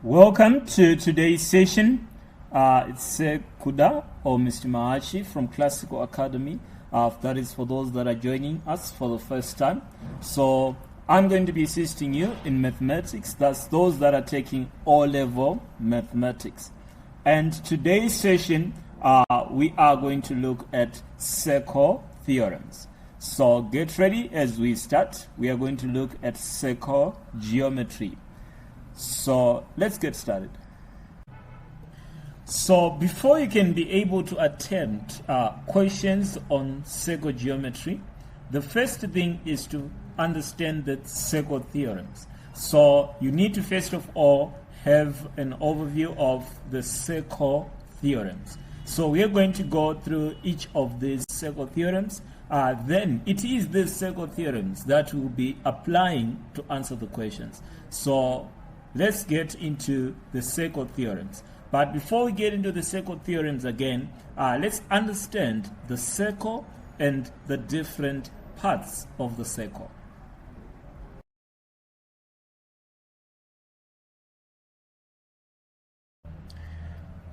Welcome to today's session. It's Kuda or Mr. Maachi from Classical Academy. That is for those that are joining us for the first time. So I'm going to be assisting you in mathematics. That's those that are taking O-level mathematics. And today's session, we are going to look at circle theorems. So get ready as we start. We are going to look at circle geometry. So let's get started. So before you can be able to attempt questions on circle geometry, the first thing is to understand the circle theorems. So you need to first of all have an overview of the circle theorems. So we are going to go through each of these circle theorems. Then it is these circle theorems that we'll be applying to answer the questions. So let's get into the circle theorems. But before we get into the circle theorems again, let's understand the circle and the different parts of the circle.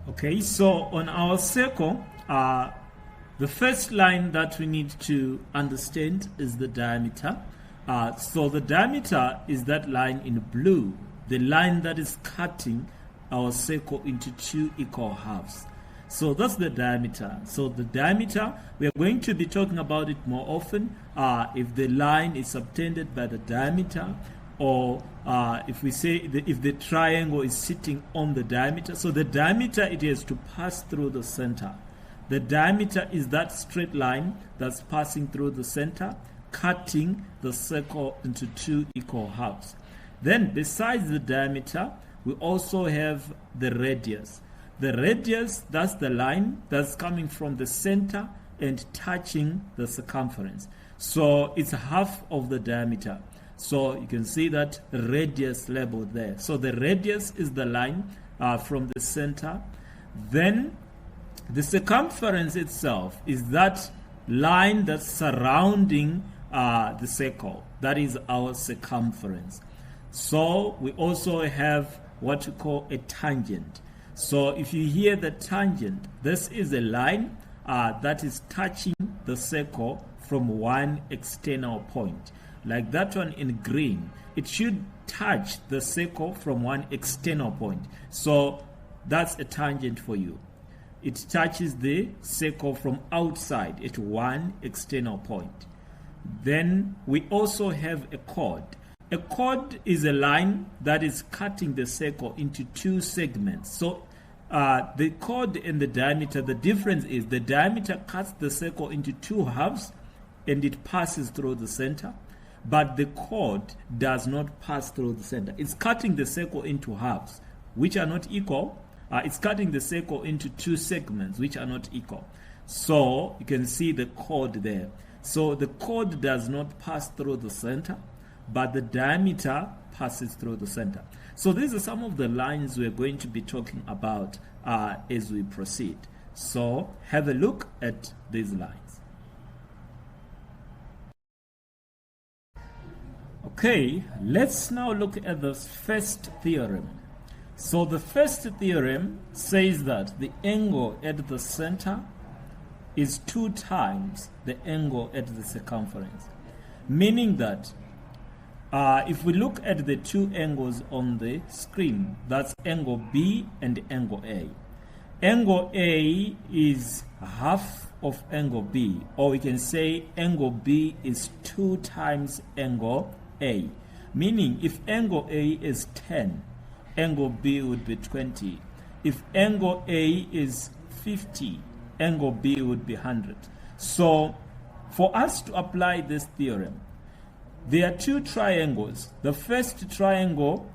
Okay, so on our circle, the first line that we need to understand is the diameter. So the diameter is that line in blue, the line that is cutting our circle into two equal halves. So that's the diameter. So the diameter, we are going to be talking about it more often if the line is subtended by the diameter, or if we say if the triangle is sitting on the diameter. So the diameter, it has to pass through the center. The diameter is that straight line that's passing through the center, cutting the circle into two equal halves. Then besides the diameter, we also have the radius. The radius, that's the line that's coming from the center and touching the circumference. So it's half of the diameter. So you can see that radius labeled there. So the radius is the line from the center. Then the circumference itself is that line that's surrounding the circle. That is our circumference. So we also have what we call a tangent. So if you hear the tangent, this is a line that is touching the circle from one external point. Like that one in green, it should touch the circle from one external point. So that's a tangent for you. It touches the circle from outside at one external point. Then we also have a chord. A chord is a line that is cutting the circle into two segments. So the chord and the diameter, the difference is the diameter cuts the circle into two halves and it passes through the center. But the chord does not pass through the center. It's cutting the circle into halves, which are not equal. It's cutting the circle into two segments, which are not equal. So you can see the chord there. So the chord does not pass through the center, but the diameter passes through the center. So these are some of the lines we're going to be talking about as we proceed. So have a look at these lines. Okay, let's now look at the first theorem. So the first theorem says that the angle at the center is 2 times the angle at the circumference, meaning that if we look at the two angles on the screen, that's angle B and angle A. Angle A is half of angle B, or we can say angle B is 2 times angle A. Meaning if angle A is 10, angle B would be 20. If angle A is 50, angle B would be 100. So for us to apply this theorem, there are two triangles. The first triangle,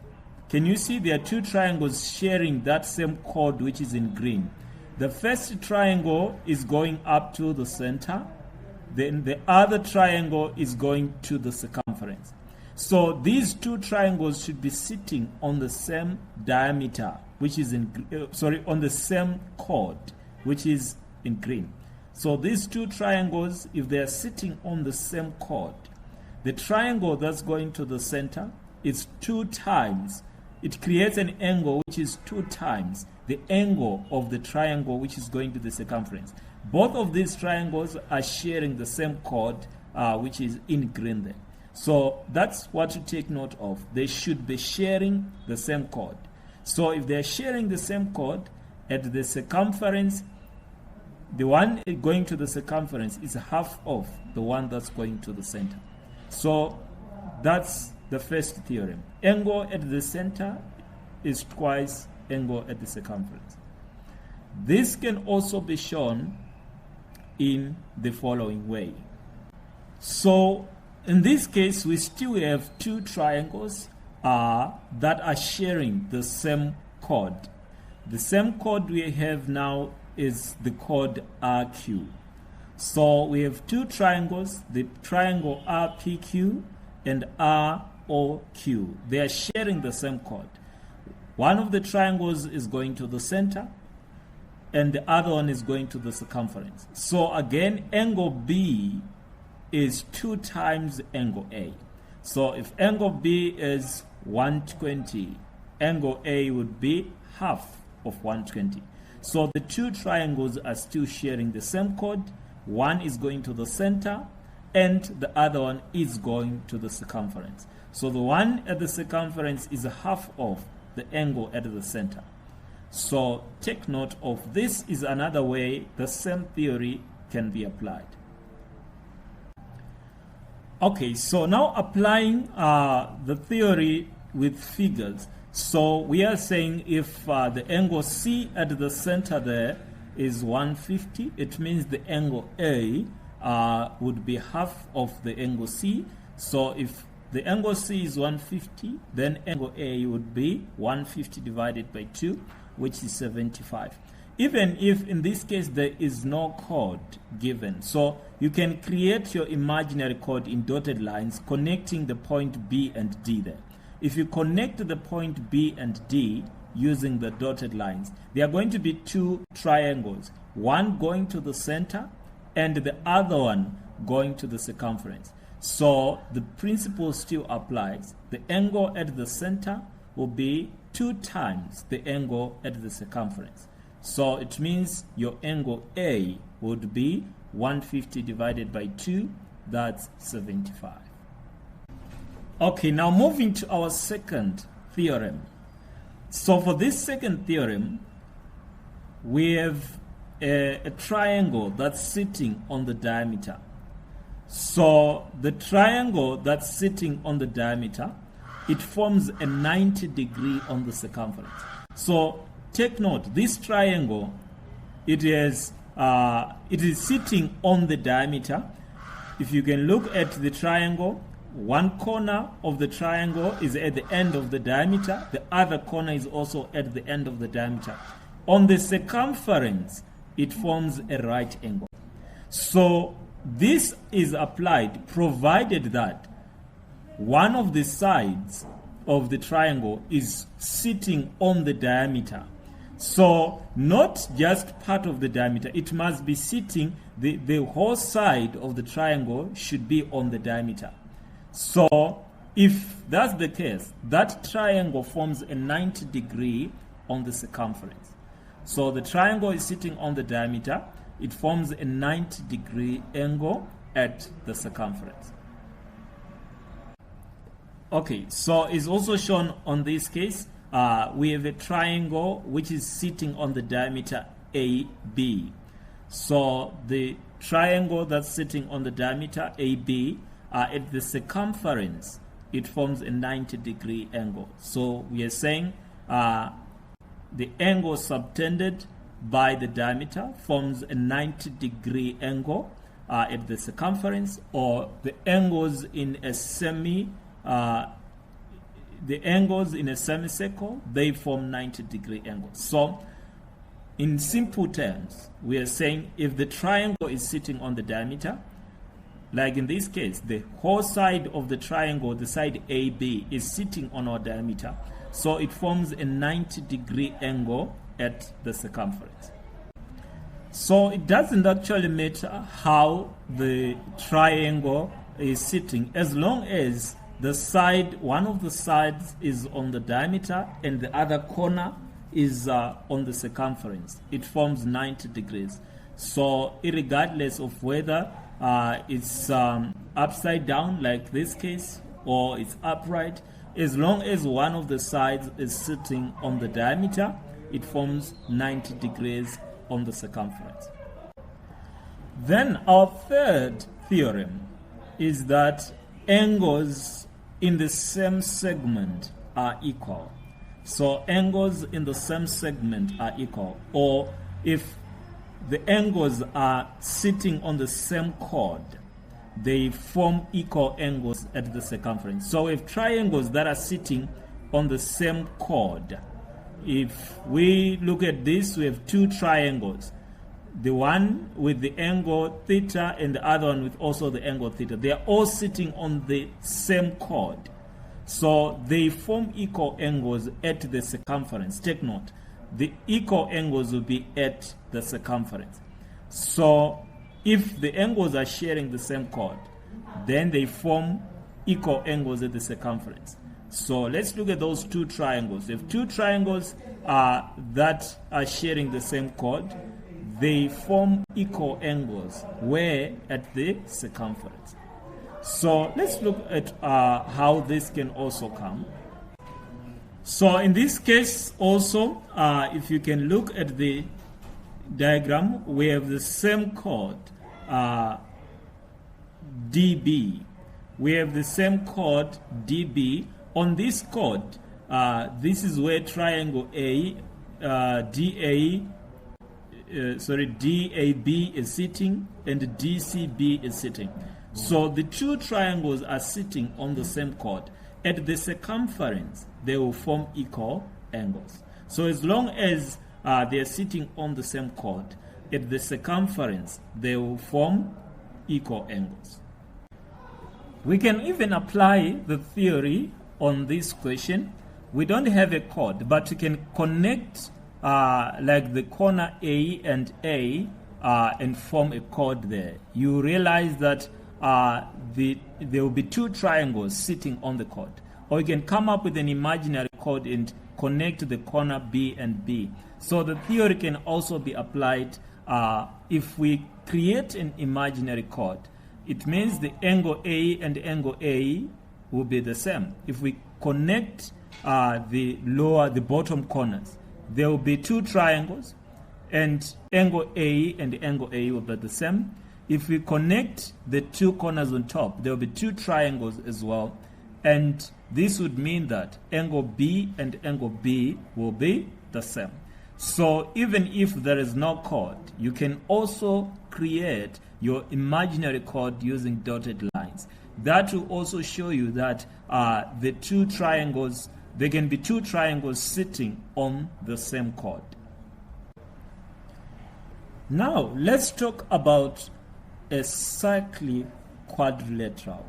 can you see there are two triangles sharing that same chord which is in green? The first triangle is going up to the center. Then the other triangle is going to the circumference. So these two triangles should be sitting on the same diameter, which is on the same chord, which is in green. So these two triangles, if they are sitting on the same chord, the triangle that's going to the center is 2 times it creates an angle which is 2 times the angle of the triangle which is going to the circumference. Both of these triangles are sharing the same chord, which is in green there. So that's what to take note of. They should be sharing the same chord. So if they're sharing the same chord at the circumference, the one going to the circumference is half of the one that's going to the center. So that's the first theorem. Angle at the center is twice angle at the circumference. This can also be shown in the following way. So in this case, we still have 2 triangles that are sharing the same chord. The same chord we have now is the chord RQ. So we have 2 triangles, the triangle RPQ and ROQ. They are sharing the same chord. One of the triangles is going to the center and the other one is going to the circumference. So again, angle B is 2 times angle A. So if angle B is 120, angle A would be half of 120. So the 2 triangles are still sharing the same chord. One is going to the center and the other one is going to the circumference. So the one at the circumference is half of the angle at the center. So take note of this is another way the same theory can be applied. Okay, so now applying the theory with figures. So we are saying if the angle C at the center there is 150, it means the angle A would be half of the angle C. So if the angle C is 150, then angle A would be 150 divided by 2, which is 75. Even if in this case there is no chord given, so you can create your imaginary chord in dotted lines connecting the point B and D there. If you connect the point B and D using the dotted lines, there are going to be 2 triangles, one going to the center and the other one going to the circumference. So the principle still applies. The angle at the center will be 2 times the angle at the circumference. So it means your angle A would be 150 divided by 2, that's 75. Okay, now moving to our second theorem. So for this second theorem, we have a triangle that's sitting on the diameter. So the triangle that's sitting on the diameter, it forms a 90 degree on the circumference. So take note, this triangle, it is sitting on the diameter. If you can look at the triangle, one corner of the triangle is at the end of the diameter. The other corner is also at the end of the diameter. On the circumference, it forms a right angle. So this is applied provided that one of the sides of the triangle is sitting on the diameter. So not just part of the diameter, it must be sitting, the whole side of the triangle should be on the diameter. So if that's the case, that triangle forms a 90 degree on the circumference. So the triangle is sitting on the diameter, it forms a 90 degree angle at the circumference. Okay, so it's also shown on this case, we have a triangle which is sitting on the diameter AB. So the triangle that's sitting on the diameter AB, at the circumference, it forms a 90 degree angle. So we are saying the angle subtended by the diameter forms a 90 degree angle at the circumference, or the angles in a semicircle, they form 90 degree angles. So in simple terms, we are saying if the triangle is sitting on the diameter, like in this case, the whole side of the triangle, the side AB, is sitting on our diameter. So it forms a 90 degree angle at the circumference. So it doesn't actually matter how the triangle is sitting, as long as one of the sides is on the diameter and the other corner is on the circumference. It forms 90 degrees. So irregardless of whether it's upside down like this case or it's upright, as long as one of the sides is sitting on the diameter, it forms 90 degrees on the circumference. Then our third theorem is that angles in the same segment are equal. So angles in the same segment are equal, or if the angles are sitting on the same chord, they form equal angles at the circumference. So if triangles that are sitting on the same chord, if we look at this, we have two triangles, the one with the angle theta and the other one with also the angle theta. They are all sitting on the same chord, so they form equal angles at the circumference. Take note, the equal angles will be at the circumference. So if the angles are sharing the same chord, then they form equal angles at the circumference. So let's look at those two triangles. If two triangles that are sharing the same chord, they form equal angles where at the circumference. So let's look at how this can also come. So in this case also, if you can look at the diagram, we have the same chord DB. We have the same chord DB. On this chord, this is where triangle DAB is sitting and DCB is sitting. So the two triangles are sitting on the same chord. At the circumference, they will form equal angles. So as long as they are sitting on the same chord, at the circumference, they will form equal angles. We can even apply the theory on this question. We don't have a chord, but we can connect like the corner A and form a chord there. You realize that there will be two triangles sitting on the chord. Or you can come up with an imaginary chord and connect the corner B and B. So the theory can also be applied if we create an imaginary chord. It means the angle A and angle A will be the same. If we connect the bottom corners, there will be two triangles, and angle A and angle A will be the same. If we connect the two corners on top, there will be two triangles as well, and this would mean that angle B and angle B will be the same. So even if there is no chord, you can also create your imaginary chord using dotted lines. That will also show you that the two triangles, there can be two triangles sitting on the same chord. Now let's talk about a cyclic quadrilateral.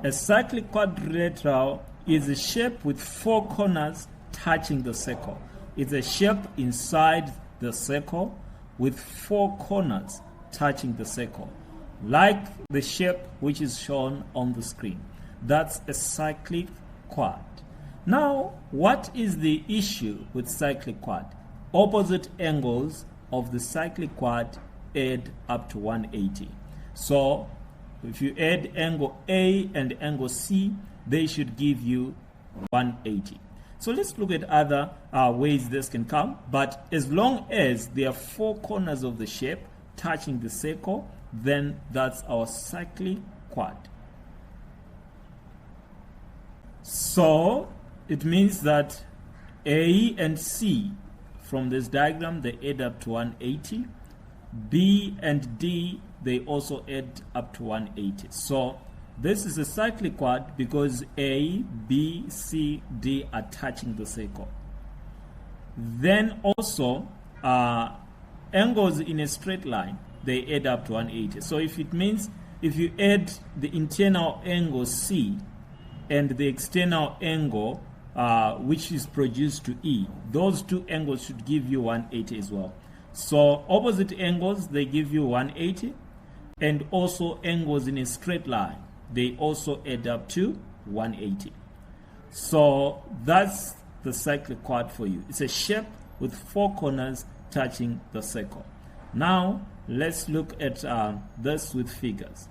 A cyclic quadrilateral is a shape with four corners touching the circle. It's a shape inside the circle with four corners touching the circle, like the shape which is shown on the screen. That's a cyclic quad. Now, what is the issue with cyclic quad? Opposite angles of the cyclic quad add up to 180. So, if you add angle A and angle C, they should give you 180. So let's look at other ways this can come. But as long as there are four corners of the shape touching the circle, then that's our cyclic quad. So it means that A and C from this diagram, they add up to 180. B and D, they also add up to 180. So this is a cyclic quad because A, B, C, D are touching the circle. Then also angles in a straight line, they add up to 180. So if it means if you add the internal angle C and the external angle which is produced to E, those two angles should give you 180 as well. So opposite angles, they give you 180, and also angles in a straight line, they also add up to 180. So that's the cyclic quad for you. It's a shape with 4 corners touching the circle. Now let's look at this with figures.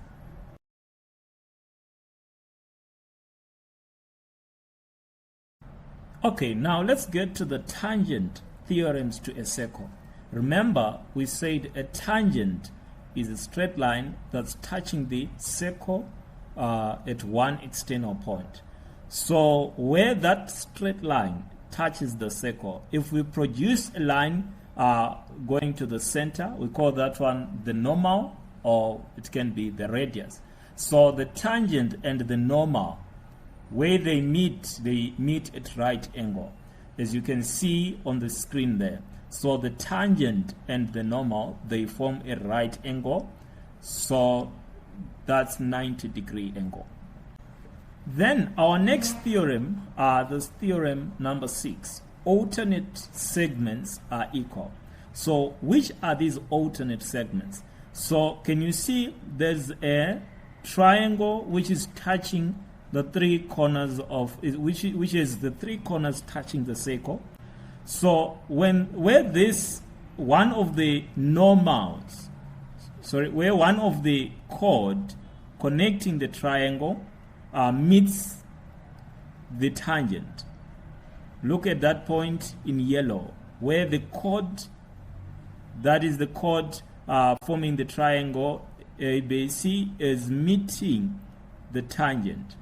Okay, now let's get to the tangent theorems to a circle. Remember, we said a tangent is a straight line that's touching the circle at one external point. So where that straight line touches the circle, if we produce a line going to the center, we call that one the normal, or it can be the radius. So the tangent and the normal, where they meet at right angle, as you can see on the screen there. So the tangent and the normal, they form a right angle, so that's 90-degree angle. Then our next theorem, this theorem number 6, alternate segments are equal. So which are these alternate segments? So can you see there's a triangle which is touching the 3 corners of which is the 3 corners touching the circle. So where this one of the normals, where one of the chord connecting the triangle meets the tangent, look at that point in yellow, where the chord, that is the chord forming the triangle ABC, is meeting the tangent.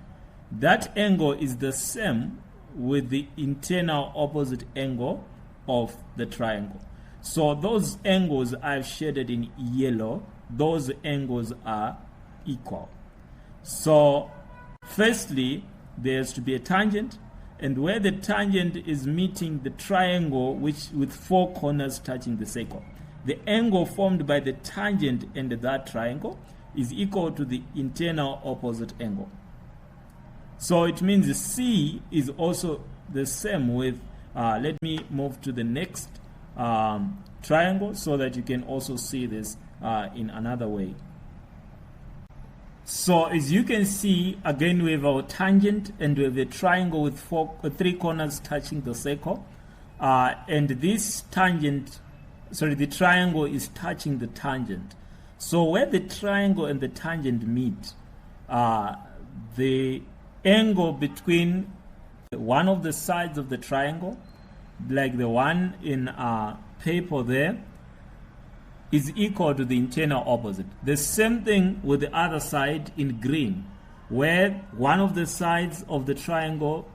That angle is the same with the internal opposite angle of the triangle. So those angles I've shaded in yellow, those angles are equal. So firstly, there has to be a tangent, and where the tangent is meeting the triangle which with 4 corners touching the circle, the angle formed by the tangent and that triangle is equal to the internal opposite angle. So it means C is also the same with, let me move to the next triangle so that you can also see this in another way. So as you can see, again we have our tangent and we have a triangle with 3 corners touching the circle. And this tangent, the triangle is touching the tangent. So where the triangle and the tangent meet, the angle between one of the sides of the triangle, like the one in paper there, is equal to the internal opposite. The same thing with the other side in green, where one of the sides of the triangle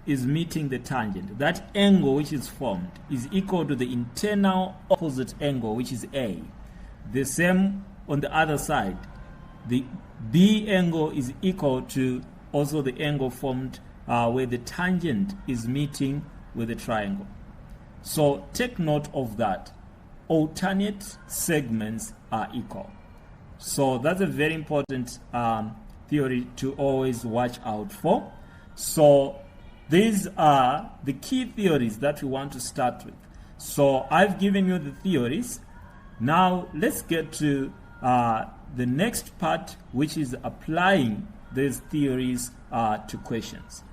is meeting the tangent. That angle which is formed is equal to the internal opposite angle, which is A. The same on the other side. The B angle is equal to also the angle formed where the tangent is meeting with the triangle. So take note of that. Alternate segments are equal. So that's a very important theory to always watch out for. So these are the key theories that we want to start with. So I've given you the theories. Now let's get to the next part, which is applying these theories to questions.